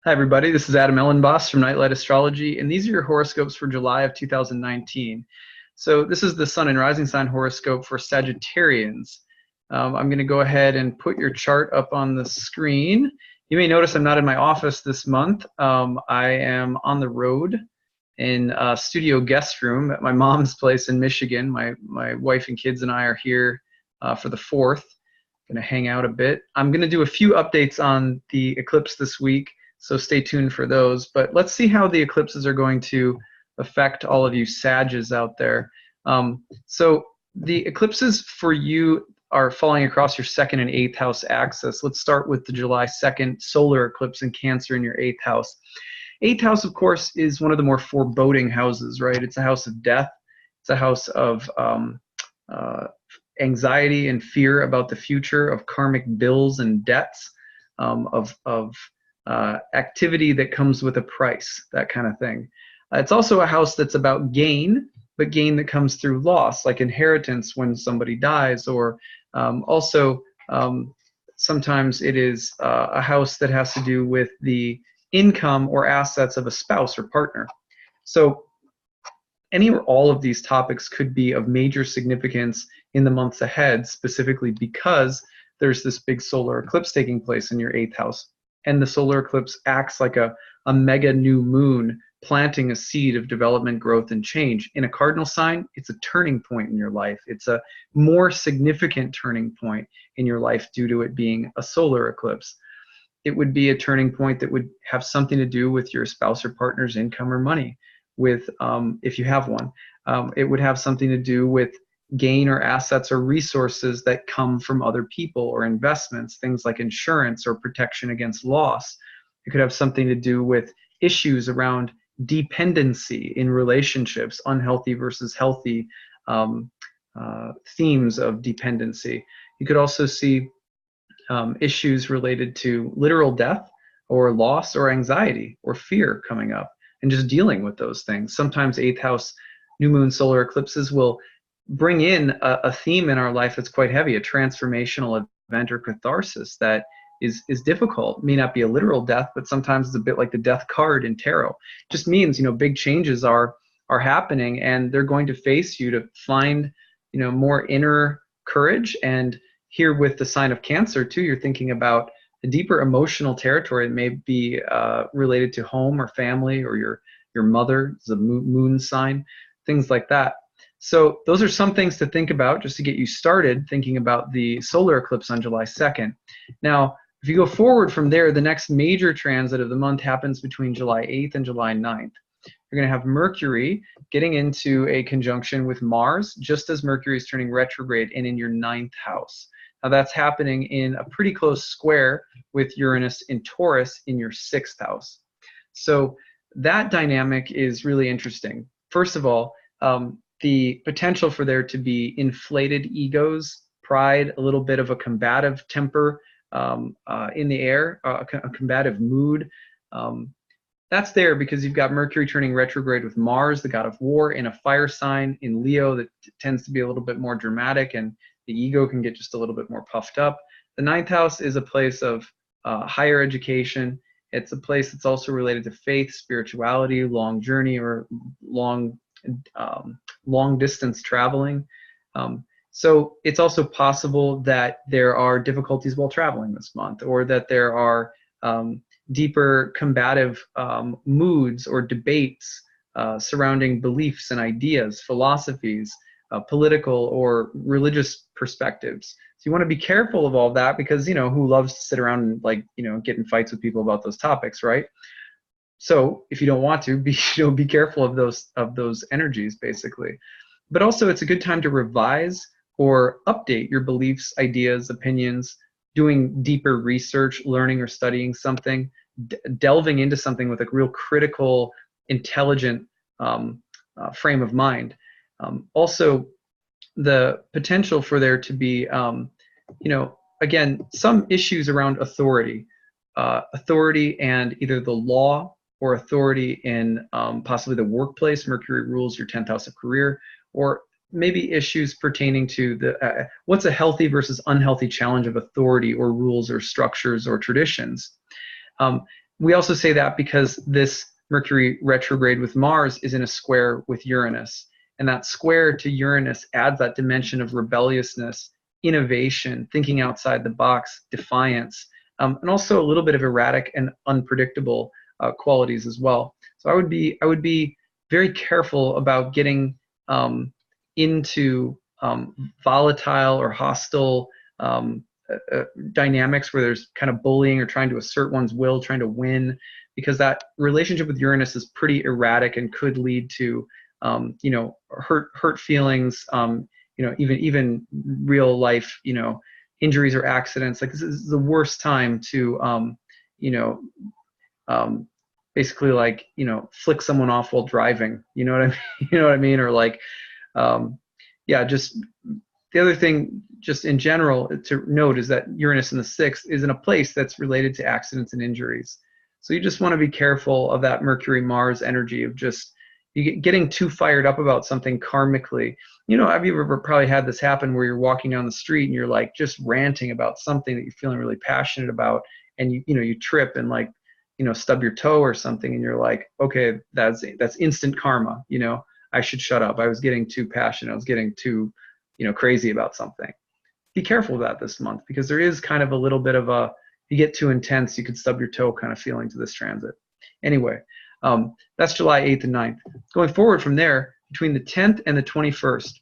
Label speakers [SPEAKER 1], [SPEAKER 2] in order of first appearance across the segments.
[SPEAKER 1] Hi, everybody. This is Adam Elenbaas from Nightlight Astrology, and these are your horoscopes for July of 2019. So this is the Sun and Rising Sign horoscope for Sagittarians. I'm going to go ahead and put your chart up on the screen. You may notice I'm not in my office this month. I am on the road in a studio guest room at my mom's place in Michigan. My wife and kids and I are here for the 4th. Going to hang out a bit. I'm going to do a few updates on the eclipse this week, so stay tuned for those. But let's see how the eclipses are going to affect all of you Sages out there. So the eclipses for you are falling across your 2nd and 8th house axis. Let's start with the July 2nd solar eclipse in Cancer in your 8th house. 8th house, of course, is one of the more foreboding houses, right? It's a house of death. It's a house of anxiety and fear about the future, of karmic bills and debts, of activity that comes with a price, that kind of thing. It's also a house that's about gain, but gain that comes through loss, like inheritance when somebody dies, or sometimes it is a house that has to do with the income or assets of a spouse or partner. So any or all of these topics could be of major significance in the months ahead, specifically because there's this big solar eclipse taking place in your 8th house. And the solar eclipse acts like a mega new moon, planting a seed of development, growth, and change. In a cardinal sign, it's a turning point in your life. It's a more significant turning point in your life due to it being a solar eclipse. It would be a turning point that would have something to do with your spouse or partner's income or money, with if you have one. It would have something to do with gain or assets or resources that come from other people or investments, things like insurance or protection against loss. It could have something to do with issues around dependency in relationships, unhealthy versus healthy themes of dependency. You could also see issues related to literal death or loss or anxiety or fear coming up, and just dealing with those things. Sometimes 8th house new moon solar eclipses will bring in a theme in our life that's quite heavy, a transformational event or catharsis that is difficult. It may not be a literal death, but sometimes it's a bit like the death card in tarot. It just means, big changes are happening, and they're going to face you to find, more inner courage. And here with the sign of Cancer too, you're thinking about a deeper emotional territory that may be related to home or family or your mother, the moon sign, things like that. So those are some things to think about just to get you started thinking about the solar eclipse on July 2nd. Now, if you go forward from there, the next major transit of the month happens between July 8th and July 9th. You're going to have Mercury getting into a conjunction with Mars, just as Mercury is turning retrograde and in your 9th house. Now that's happening in a pretty close square with Uranus in Taurus in your 6th house. So that dynamic is really interesting. First of all, the potential for there to be inflated egos, pride, a little bit of a combative temper in the air, a combative mood. That's there because you've got Mercury turning retrograde with Mars, the god of war, in a fire sign in Leo that tends to be a little bit more dramatic, and the ego can get just a little bit more puffed up. The 9th house is a place of higher education. It's a place that's also related to faith, spirituality, long journey, or long distance traveling. So it's also possible that there are difficulties while traveling this month, or that there are deeper combative moods or debates surrounding beliefs and ideas, philosophies, political or religious perspectives. So you want to be careful of all that because, who loves to sit around and get in fights with people about those topics, right? So if you don't want to, be careful of those energies, basically. But also, it's a good time to revise or update your beliefs, ideas, opinions, doing deeper research, learning or studying something, delving into something with a real critical, intelligent frame of mind. Also, the potential for there to be, again, some issues around authority and either the law or authority in possibly the workplace. Mercury rules your 10th house of career, or maybe issues pertaining to the what's a healthy versus unhealthy challenge of authority or rules or structures or traditions. We also say that because this Mercury retrograde with Mars is in a square with Uranus. And that square to Uranus adds that dimension of rebelliousness, innovation, thinking outside the box, defiance, and also a little bit of erratic and unpredictable qualities as well. So I would be very careful about getting into volatile or hostile dynamics where there's kind of bullying or trying to assert one's will, trying to win, because that relationship with Uranus is pretty erratic and could lead to hurt feelings, even real life, injuries or accidents. Like, this is the worst time to basically, like, flick someone off while driving. You know what I mean? You know what I mean? Or like, just the other thing, just in general, to note is that Uranus in the sixth is in a place that's related to accidents and injuries. So you just want to be careful of that Mercury-Mars energy of just getting too fired up about something karmically. Have you ever probably had this happen where you're walking down the street and you're like just ranting about something that you're feeling really passionate about, and you trip and like, stub your toe or something, and you're like, okay, that's instant karma. I should shut up. I was getting too passionate. I was getting too crazy about something. Be careful of that this month, because there is kind of a little bit of a, if you get too intense, you could stub your toe kind of feeling to this transit. Anyway, that's July 8th and 9th. Going forward from there, between the 10th and the 21st,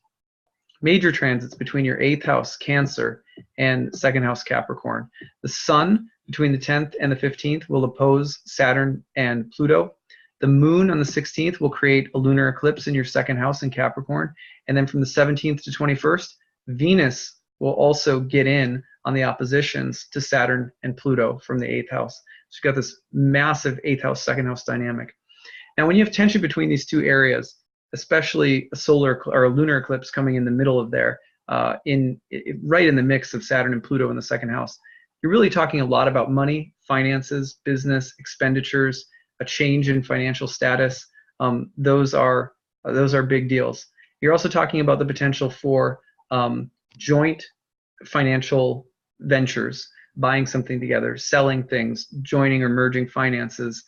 [SPEAKER 1] major transits between your 8th house, Cancer, and 2nd house, Capricorn. The Sun, between the 10th and the 15th, will oppose Saturn and Pluto. The Moon on the 16th will create a lunar eclipse in your 2nd house in Capricorn. And then from the 17th to 21st, Venus will also get in on the oppositions to Saturn and Pluto from the 8th house. So you've got this massive 8th house, 2nd house dynamic. Now, when you have tension between these two areas, especially a solar or a lunar eclipse coming in the middle of there, right in the mix of Saturn and Pluto in the 2nd house, you're really talking a lot about money, finances, business, expenditures, a change in financial status. Those are big deals. You're also talking about the potential for joint financial ventures, buying something together, selling things, joining or merging finances,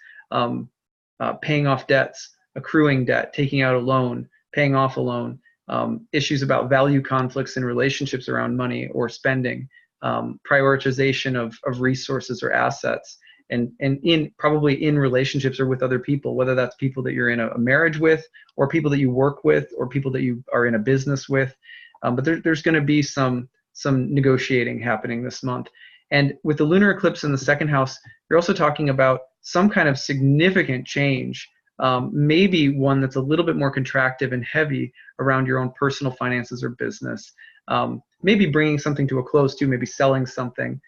[SPEAKER 1] paying off debts, accruing debt, taking out a loan, paying off a loan, issues about value conflicts in relationships around money or spending, prioritization of resources or assets, and probably in relationships or with other people, whether that's people that you're in a marriage with, or people that you work with, or people that you are in a business with. But there's going to be some negotiating happening this month. And with the lunar eclipse in the 2nd house, you're also talking about some kind of significant change, maybe one that's a little bit more contractive and heavy around your own personal finances or business. Maybe bringing something to a close too, maybe selling something,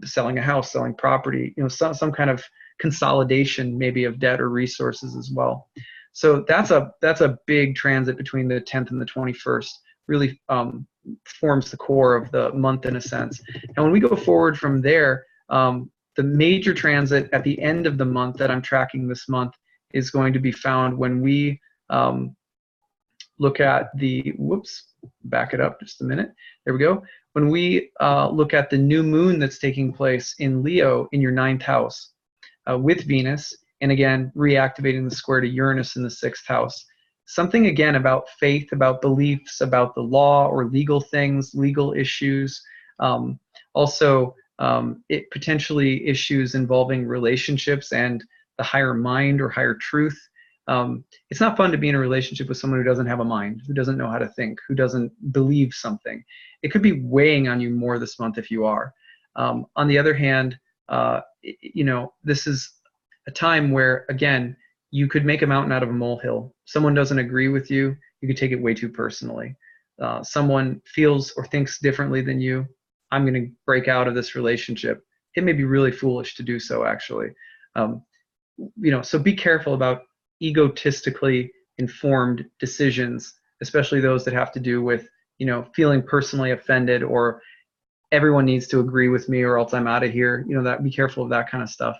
[SPEAKER 1] selling a house, selling property, some kind of consolidation maybe of debt or resources as well. So that's a big transit between the 10th and the 21st. Really forms the core of the month in a sense. And when we go forward from there, the major transit at the end of the month that I'm tracking this month is going to be found when we look at the, back it up just a minute. There we go. When we look at the new moon that's taking place in Leo in your 9th house with Venus, and again, reactivating the square to Uranus in the 6th house. Something, again, about faith, about beliefs, about the law or legal things, legal issues. Also, it potentially issues involving relationships and the higher mind or higher truth. It's not fun to be in a relationship with someone who doesn't have a mind, who doesn't know how to think, who doesn't believe something. It could be weighing on you more this month if you are. On the other hand, this is a time where, again, you could make a mountain out of a molehill. Someone doesn't agree with you, you could take it way too personally. Someone feels or thinks differently than you, I'm going to break out of this relationship. It may be really foolish to do so, actually. So be careful about egotistically informed decisions, especially those that have to do with, feeling personally offended, or everyone needs to agree with me or else I'm out of here. Be careful of that kind of stuff.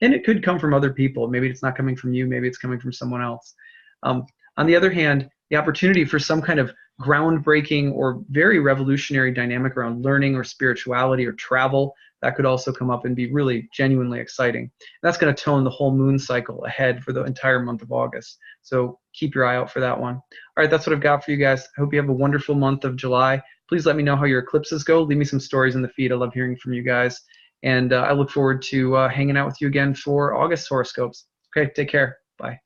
[SPEAKER 1] And it could come from other people. Maybe it's not coming from you. Maybe it's coming from someone else. On the other hand, the opportunity for some kind of groundbreaking or very revolutionary dynamic around learning or spirituality or travel that could also come up and be really genuinely exciting. And that's going to tone the whole moon cycle ahead for the entire month of August. So keep your eye out for that one. All right, that's what I've got for you guys. I hope you have a wonderful month of July. Please let me know how your eclipses go. Leave me some stories in the feed. I love hearing from you guys. And I look forward to hanging out with you again for August horoscopes. Okay, take care. Bye.